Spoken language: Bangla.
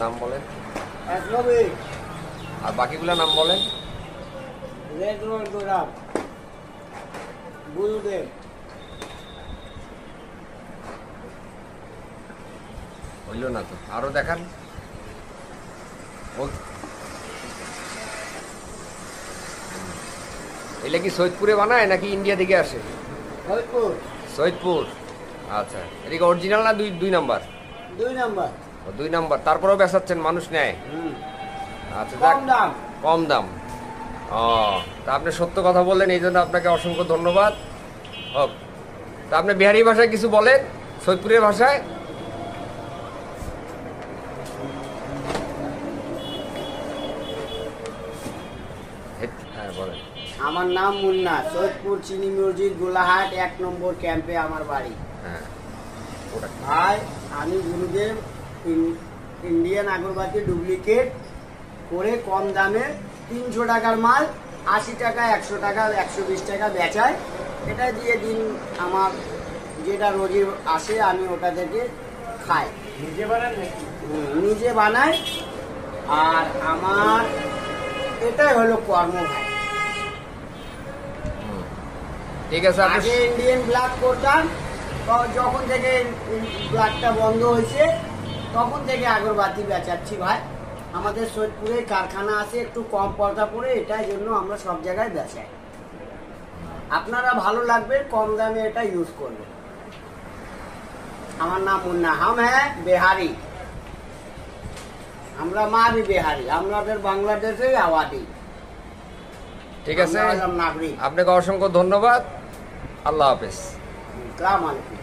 নাম বলেন আর বাকিগুলা নাম বলেন। হইল না তো, আরো দেখান। এগুলা কি সৈয়দপুরে বানায় নাকি ইন্ডিয়া থেকে আসে? সৈয়দপুর। আচ্ছা, এদিকে অরিজিনাল না দুই নাম্বার? দুই নাম্বার। তারপরেও বেচাচ্ছেন, মানুষ নেয়। আচ্ছা, কম দাম। ও, তা আপনি সত্য কথা বললেন, এই জন্য আপনাকে অসংখ্য ধন্যবাদ। হোক, তা আপনি বিহারি ভাষায় কিছু বলেন, সৈয়দপুরের ভাষায়। হ্যাঁ বলেন। আমার নাম মুন্না, সৈয়দপুর চিনি মসজিদ গোলাহাট 1 নম্বর ক্যাম্পে আমার বাড়ি। হ্যাঁ, ভাই আমি গুরুদেব ইন্ডিয়ান আগরবাতি ডুপ্লিকেট করে কম দামে 300 টাকার মাল 80 টাকা, 100 টাকা, 120 টাকা বেচায়। এটা দিয়ে দিন আমার যেটা রোজি আসে আমি ওটা থেকে খাই। নিজে বানাই। আর আমার এটাই হলো কর্ম ভাই। ঠিক আছে, আগে ইন্ডিয়ান ব্ল্যাক করতাম, যখন থেকে ব্ল্যাকটা বন্ধ হয়েছে তখন থেকে আগরবাতি বেচাচ্ছি ভাই। আমাদের সৈয়দপুরে কারখানা আছে, একটু কম পর্দা পড়ে, এটার জন্য আমরা সব জায়গায় বেচাই। আপনারা ভালো লাগবে, কম দামে এটা ইউজ করবেন। আমার নাম মুন্না, হাম হ্যাঁ বিহারি, আমরা মা ভি বিহারি, আমাদের বাংলাদেশে আওয়াদি। ঠিক আছে, নাগরিক। আপনাকে অসংখ্য ধন্যবাদ। আল্লাহ হাফেজ। আসসালামু আলাইকুম।